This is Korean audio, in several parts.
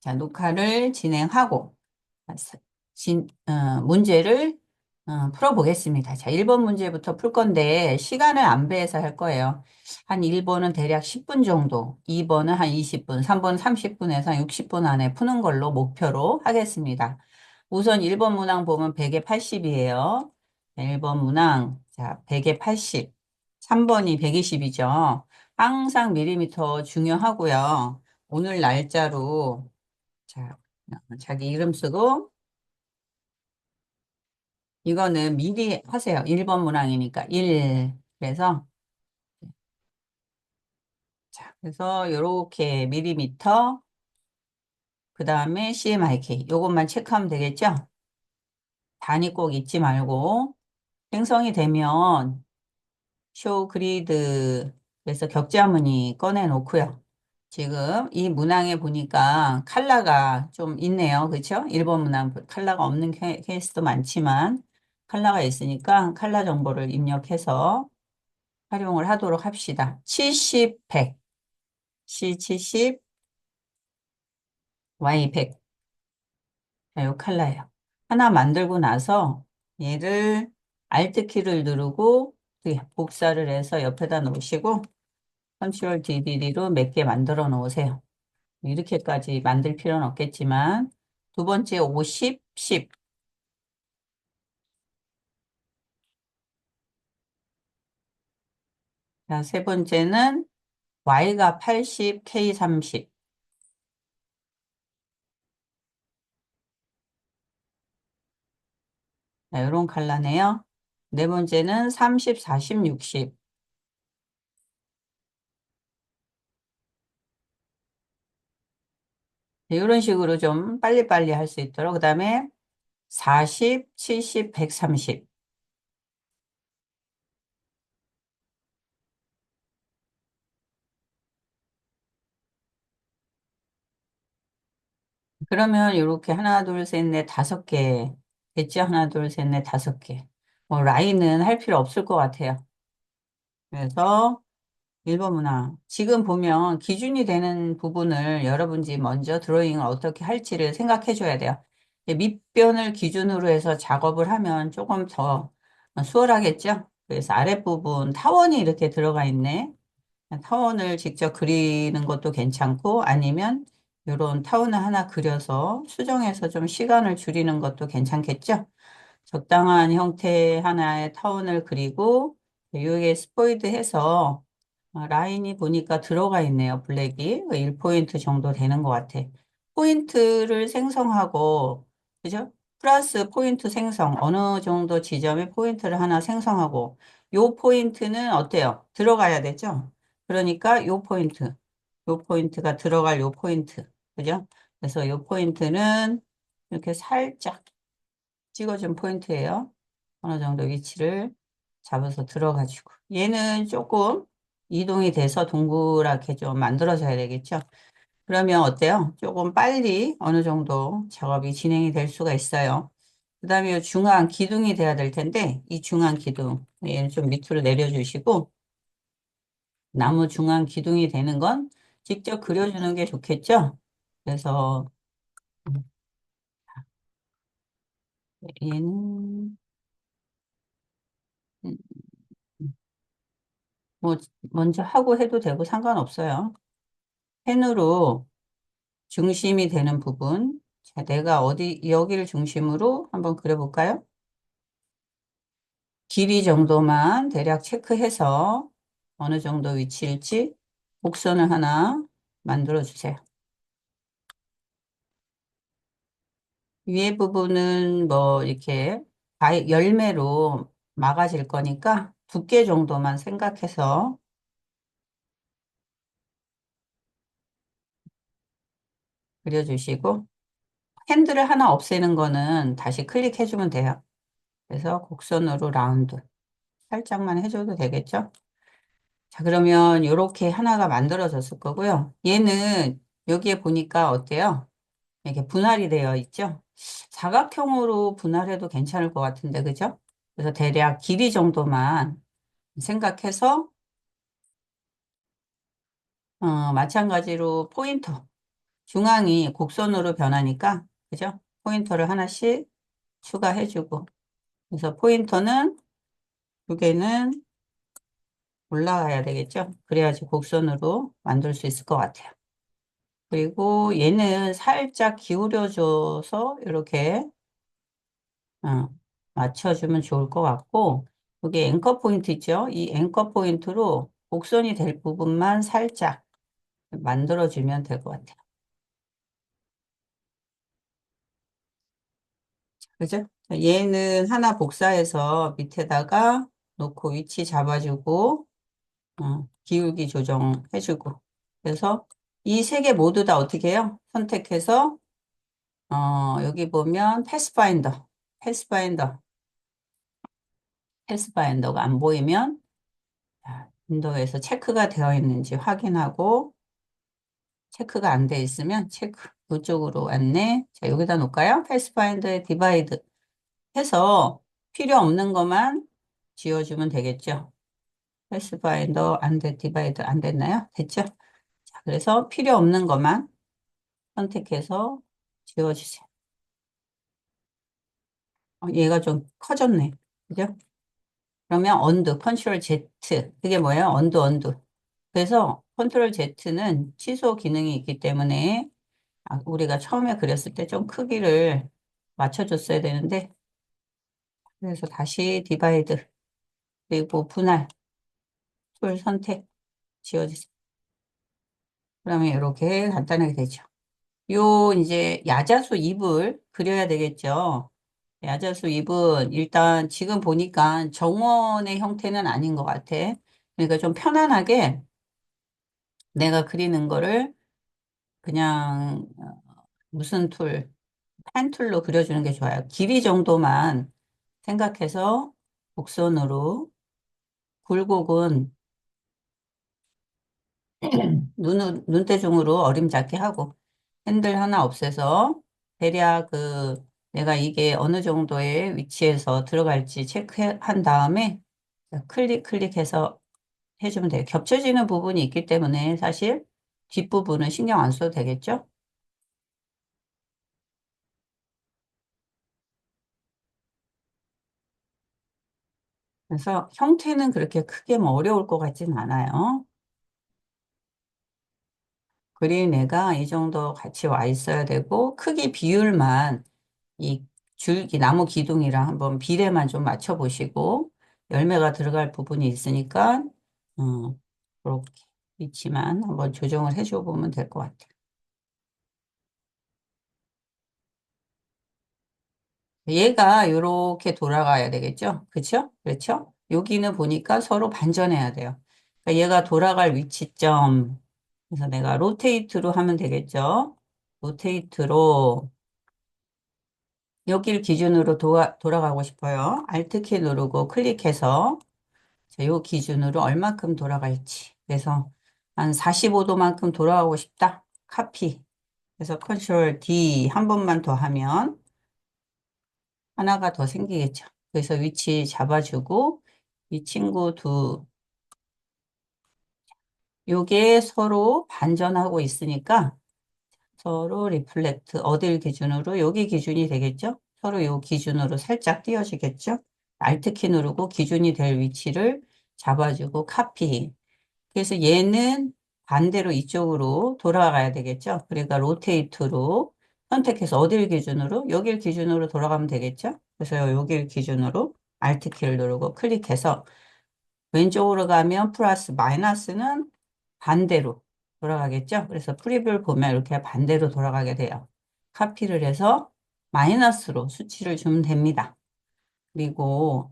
자, 녹화를 진행하고 문제를 풀어보겠습니다. 자, 1번 문제부터 풀 건데 시간을 안배해서 할 거예요. 한 1번은 대략 10분 정도, 2번은 한 20분, 3번은 30분에서 60분 안에 푸는 걸로 목표로 하겠습니다. 우선 1번 문항 보면 100에 80이에요. 1번 문항, 자, 100에 80. 3번이 120이죠. 항상 밀리미터 중요하고요. 오늘 날짜로 자, 자기 이름 쓰고, 이거는 미리 하세요. 1번 문항이니까 1. 그래서, 자, 그래서 요렇게 밀리미터, 그 다음에 CMYK. 요것만 체크하면 되겠죠? 단위 꼭 잊지 말고, 생성이 되면, 쇼 그리드, 그래서 격자무늬 꺼내 놓고요. 지금 이 문항에 보니까 컬러가 좀 있네요. 그렇죠? 1번 문항 컬러가 없는 케이스도 많지만 컬러가 있으니까 컬러 정보를 입력해서 활용을 하도록 합시다. 70, 100, C70, Y100. 자, 요 컬러예요. 하나 만들고 나서 얘를 Alt 키를 누르고 복사를 해서 옆에다 놓으시고 컨트롤 DDD로 몇 개 만들어 놓으세요. 이렇게까지 만들 필요는 없겠지만 두 번째 50, 10. 자, 세 번째는 Y가 80, K 30. 자, 이런 컬러네요. 네 번째는 30, 40, 60. 이런 식으로 좀 빨리빨리 할 수 있도록. 그 다음에 40, 70, 130. 그러면 이렇게 하나, 둘, 셋, 넷, 다섯 개. 됐죠? 하나, 둘, 셋, 넷, 다섯 개. 뭐 라인은 할 필요 없을 것 같아요. 그래서 1번 문항. 지금 보면 기준이 되는 부분을 여러분이 먼저 드로잉을 어떻게 할지를 생각해 줘야 돼요. 밑변을 기준으로 해서 작업을 하면 조금 더 수월하겠죠? 그래서 아랫부분 타원이 이렇게 들어가 있네. 타원을 직접 그리는 것도 괜찮고 아니면 이런 타원을 하나 그려서 수정해서 좀 시간을 줄이는 것도 괜찮겠죠? 적당한 형태 하나의 타원을 그리고 여기에 스포이드 해서 라인이 보니까 들어가 있네요. 블랙이 1포인트 정도 되는 것 같아. 포인트를 생성하고 그죠? 플러스 포인트 생성 어느 정도 지점에 포인트를 하나 생성하고 요 포인트는 어때요? 들어가야 되죠? 그러니까 요 포인트가 들어갈 요 포인트 그죠? 그래서 요 포인트는 이렇게 살짝 찍어준 포인트예요. 어느 정도 위치를 잡아서 들어가지고. 얘는 조금 이동이 돼서 동그랗게 좀 만들어져야 되겠죠. 그러면 어때요? 조금 빨리 어느 정도 작업이 진행이 될 수가 있어요. 그 다음에 중앙 기둥이 돼야 될 텐데, 이 중앙 기둥, 얘는 좀 밑으로 내려주시고, 나무 중앙 기둥이 되는 건 직접 그려주는 게 좋겠죠? 그래서 얘는, 음, 뭐, 먼저 하고 해도 되고 상관없어요. 펜으로 중심이 되는 부분. 자, 내가 어디, 여기를 중심으로 한번 그려볼까요? 길이 정도만 대략 체크해서 어느 정도 위치일지 곡선을 하나 만들어 주세요. 위에 부분은 뭐 이렇게 열매로 막아질 거니까 두께 정도만 생각해서 그려주시고 핸들을 하나 없애는 거는 다시 클릭해주면 돼요. 그래서 곡선으로 라운드 살짝만 해줘도 되겠죠? 자, 그러면 이렇게 하나가 만들어졌을 거고요. 얘는 여기에 보니까 어때요? 이렇게 분할이 되어 있죠? 사각형으로 분할해도 괜찮을 것 같은데, 그죠? 그래서 대략 길이 정도만 생각해서, 마찬가지로 포인터. 중앙이 곡선으로 변하니까, 그죠? 포인터를 하나씩 추가해주고. 그래서 포인터는 두 개는 올라가야 되겠죠? 그래야지 곡선으로 만들 수 있을 것 같아요. 그리고 얘는 살짝 기울여줘서 이렇게 어, 맞춰주면 좋을 것 같고, 여기 앵커 포인트 있죠? 이 앵커 포인트로 곡선이 될 부분만 살짝 만들어주면 될 것 같아요. 그죠? 얘는 하나 복사해서 밑에다가 놓고 위치 잡아주고, 기울기 조정해주고. 그래서 이 세 개 모두 다 어떻게 해요? 선택해서, 여기 보면 패스파인더, 패스파인더가 안 보이면, 자, 윈도우에서 체크가 되어 있는지 확인하고, 체크가 안 돼 있으면 체크, 이쪽으로 왔네. 자, 여기다 놓을까요? 패스파인더에 디바이드 해서 필요 없는 것만 지워주면 되겠죠. 패스파인더 안 돼, 디바이드 안 됐나요? 됐죠? 자, 그래서 필요 없는 것만 선택해서 지워주세요. 얘가 좀 커졌네. 그죠? 그러면 언두, 컨트롤 Z. 그게 뭐예요? 언두. 그래서 컨트롤 Z는 취소 기능이 있기 때문에 우리가 처음에 그렸을 때 좀 크기를 맞춰줬어야 되는데, 그래서 다시 디바이드, 그리고 분할, 툴 선택 지워주세요. 그러면 이렇게 간단하게 되죠. 요 이제 야자수 잎을 그려야 되겠죠. 야자수 잎은 일단 지금 보니까 정원의 형태는 아닌 것 같아. 그러니까 좀 편안하게 내가 그리는 거를 그냥 무슨 툴, 펜 툴로 그려주는 게 좋아요. 길이 정도만 생각해서 곡선으로 굴곡은 눈대중으로 어림잡게 하고 핸들 하나 없애서 대략 내가 이게 어느 정도의 위치에서 들어갈지 체크한 다음에 클릭해서 해주면 돼요. 겹쳐지는 부분이 있기 때문에 사실 뒷부분은 신경 안 써도 되겠죠? 그래서 형태는 그렇게 크게 뭐 어려울 것 같진 않아요. 그린 애가 이 정도 같이 와 있어야 되고 크기 비율만 이 줄기 나무 기둥이랑 한번 비례만 좀 맞춰 보시고 열매가 들어갈 부분이 있으니까 그렇게 위치만 한번 조정을 해줘 보면 될 것 같아요. 얘가 이렇게 돌아가야 되겠죠? 그렇죠? 그렇죠? 여기는 보니까 서로 반전해야 돼요. 그러니까 얘가 돌아갈 위치점. 그래서 내가 로테이트로 하면 되겠죠? 로테이트로 여기를 기준으로 돌아가고 싶어요. Alt키 누르고 클릭해서 자, 요 기준으로 얼마큼 돌아갈지. 그래서 한 45도만큼 돌아가고 싶다. 카피. 그래서 컨트롤 D 한 번만 더 하면 하나가 더 생기겠죠. 그래서 위치 잡아주고 이 친구 요게 서로 반전하고 있으니까 서로 리플렉트 어딜 기준으로 여기 기준이 되겠죠? 서로 요 기준으로 살짝 띄워지겠죠? Alt키 누르고 기준이 될 위치를 잡아주고 카피. 그래서 얘는 반대로 이쪽으로 돌아가야 되겠죠? 그러니까 로테이트로 선택해서 어딜 기준으로? 여길 기준으로 돌아가면 되겠죠? 그래서 여길 기준으로 Alt키를 누르고 클릭해서 왼쪽으로 가면 플러스 마이너스는 반대로 돌아가겠죠? 그래서 프리뷰를 보면 이렇게 반대로 돌아가게 돼요. 카피를 해서 마이너스로 수치를 주면 됩니다. 그리고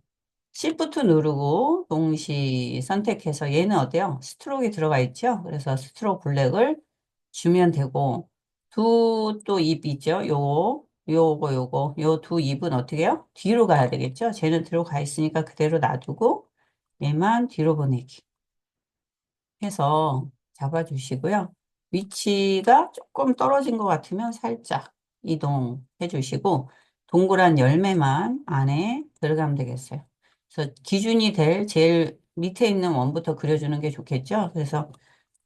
Shift 누르고 동시 선택해서 얘는 어때요? 스트로크가 들어가 있죠? 그래서 스트로크 블랙을 주면 되고 두 또 입 있죠? 요거 요 두 입은 어떻게 해요? 뒤로 가야 되겠죠? 쟤는 뒤로 가 있으니까 그대로 놔두고 얘만 뒤로 보내기 해서 잡아주시고요. 위치가 조금 떨어진 것 같으면 살짝 이동해 주시고 동그란 열매만 안에 들어가면 되겠어요. 그래서 기준이 될 제일 밑에 있는 원부터 그려주는 게 좋겠죠. 그래서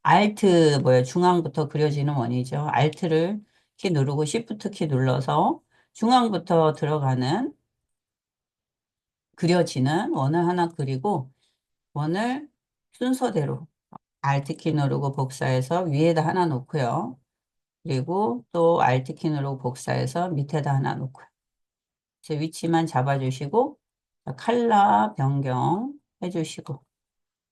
알트 뭐야 중앙부터 그려지는 원이죠. 알트를 키 누르고 시프트 키 눌러서 중앙부터 들어가는 그려지는 원을 하나 그리고 원을 순서대로 알트 키 누르고 복사해서 위에다 하나 놓고요. 그리고 또 알트 키 누르고 복사해서 밑에다 하나 놓고요. 제 위치만 잡아주시고 컬러 변경 해주시고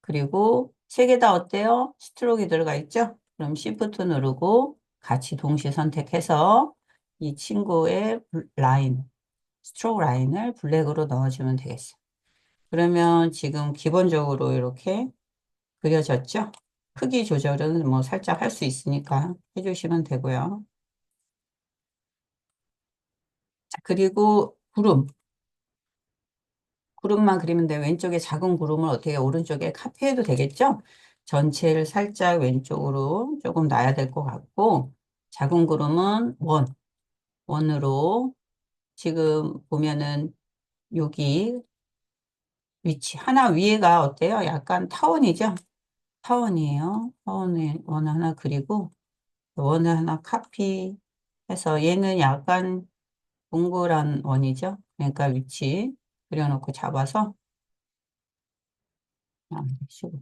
그리고 세 개 다 어때요? 스트로크 들어가 있죠? 그럼 Shift 누르고 같이 동시에 선택해서 이 친구의 라인, 스트로크 라인을 블랙으로 넣어주면 되겠어요. 그러면 지금 기본적으로 이렇게 그려졌죠? 크기 조절은 뭐 살짝 할 수 있으니까 해주시면 되고요. 자, 그리고 구름만 그리면 돼. 왼쪽에 작은 구름을 어떻게 오른쪽에 카피해도 되겠죠? 전체를 살짝 왼쪽으로 조금 놔야 될 것 같고, 작은 구름은 원으로 지금 보면은 여기 위치, 하나 위에가 어때요? 약간 타원이죠? 타원이에요. 타원에 원 하나 그리고, 원을 하나 카피해서 얘는 약간 동그란 원이죠? 그러니까 위치 그려놓고 잡아서, 쉬고.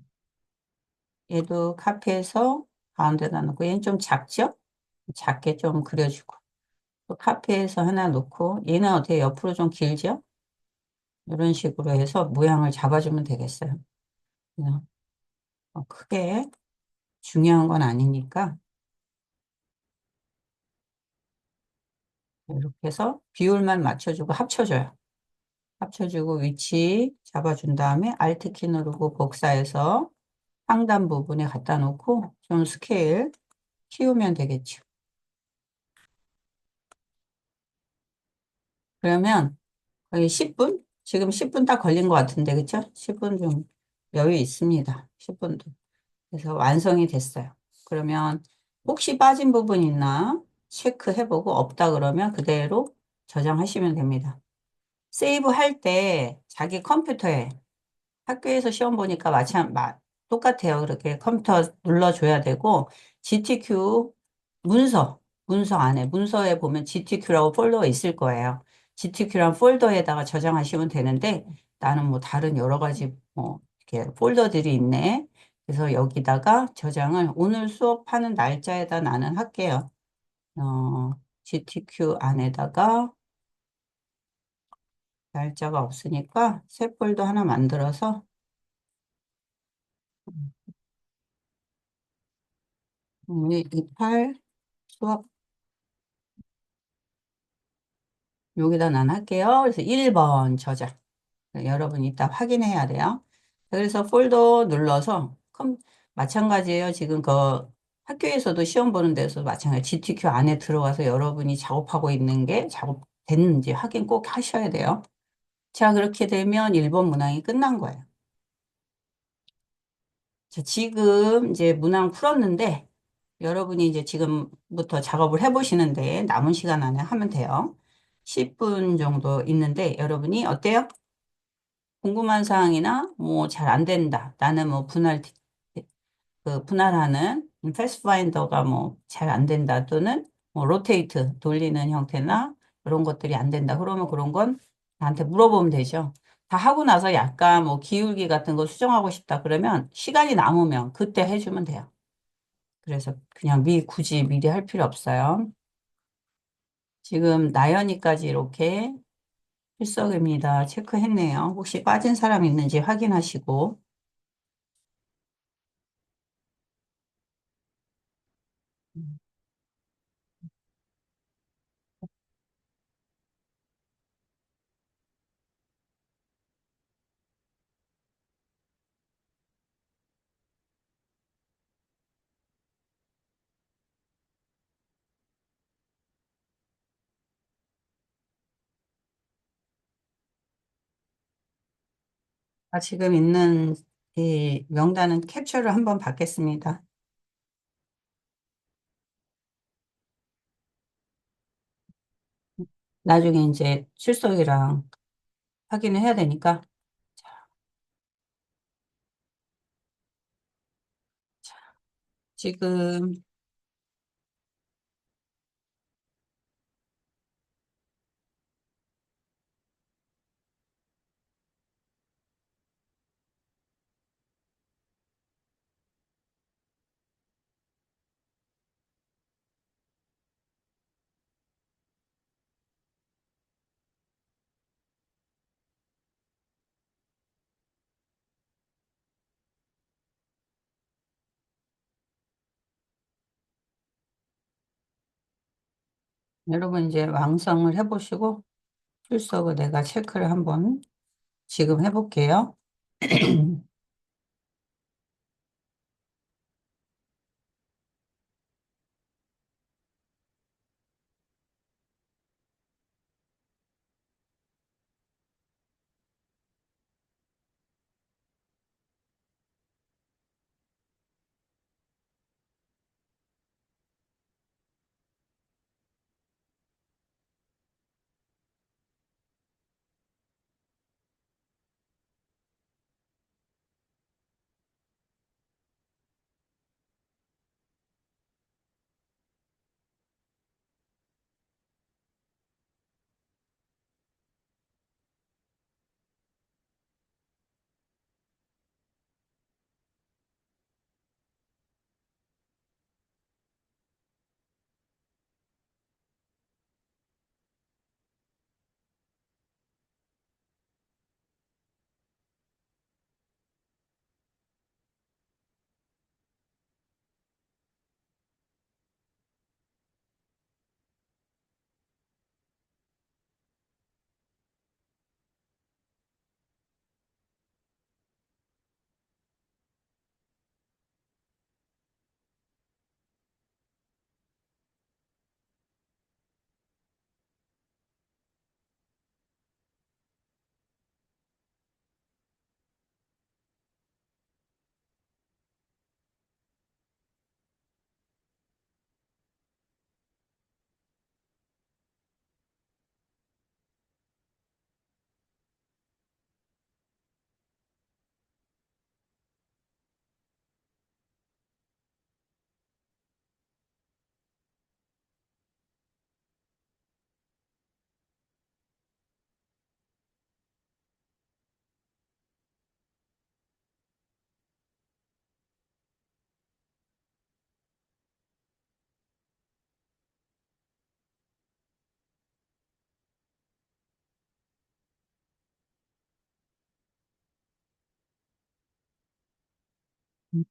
얘도 카피해서 가운데다 놓고 얘는 좀 작죠? 작게 좀 그려주고 또 카피해서 하나 놓고 얘는 어떻게 옆으로 좀 길죠? 이런 식으로 해서 모양을 잡아주면 되겠어요. 그냥 크게 중요한 건 아니니까 이렇게 해서 비율만 맞춰주고 합쳐줘요. 합쳐주고 위치 잡아준 다음에 Alt 키 누르고 복사해서 상단 부분에 갖다 놓고 좀 스케일 키우면 되겠죠. 그러면 거의 10분? 지금 10분 딱 걸린 것 같은데, 그쵸? 10분 좀 여유 있습니다. 10분도. 그래서 완성이 됐어요. 그러면 혹시 빠진 부분 있나 체크해보고 없다 그러면 그대로 저장하시면 됩니다. 세이브 할 때 자기 컴퓨터에 학교에서 시험 보니까 똑같아요. 그렇게 컴퓨터 눌러줘야 되고, GTQ 문서 안에, 문서에 보면 GTQ라고 폴더가 있을 거예요. GTQ란 폴더에다가 저장하시면 되는데, 나는 뭐 다른 여러 가지 뭐, 이렇게 폴더들이 있네. 그래서 여기다가 저장을 오늘 수업하는 날짜에다 나는 할게요. GTQ 안에다가 날짜가 없으니까 새 폴더 하나 만들어서 28 수업 여기다 난 할게요. 그래서 1번 저장. 여러분 이따 확인해야 돼요. 그래서 폴더 눌러서 마찬가지예요. 지금 그 학교에서도 시험 보는 데서 마찬가지 GTQ 안에 들어가서 여러분이 작업하고 있는 게 작업됐는지 확인 꼭 하셔야 돼요. 자, 그렇게 되면 1번 문항이 끝난 거예요. 자, 지금 이제 문항 풀었는데 여러분이 이제 지금부터 작업을 해보시는데 남은 시간 안에 하면 돼요. 10분 정도 있는데 여러분이 어때요? 궁금한 사항이나 뭐 잘 안 된다. 나는 뭐 분할하는 패스파인더가 뭐 잘 안 된다. 또는 뭐 로테이트 돌리는 형태나 그런 것들이 안 된다. 그러면 그런 건 나한테 물어보면 되죠. 다 하고 나서 약간 뭐 기울기 같은 거 수정하고 싶다. 그러면 시간이 남으면 그때 해주면 돼요. 그래서 그냥 굳이 미리 할 필요 없어요. 지금 나연이까지 이렇게 필석입니다. 체크했네요. 혹시 빠진 사람 있는지 확인하시고. 지금 있는 이 명단은 캡처를 한번 받겠습니다. 나중에 이제 출석이랑 확인을 해야 되니까. 지금 여러분 이제 왕성을 해보시고 출석을 내가 체크를 한번 지금 해볼게요.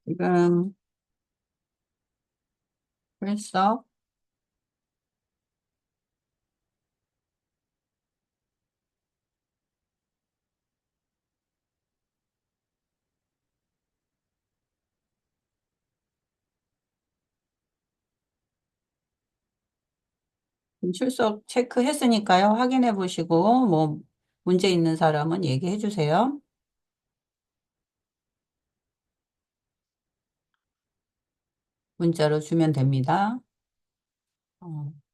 지금 출석 출석 체크했으니까요. 확인해 보시고 뭐 문제 있는 사람은 얘기해 주세요. 문자로 주면 됩니다. 어.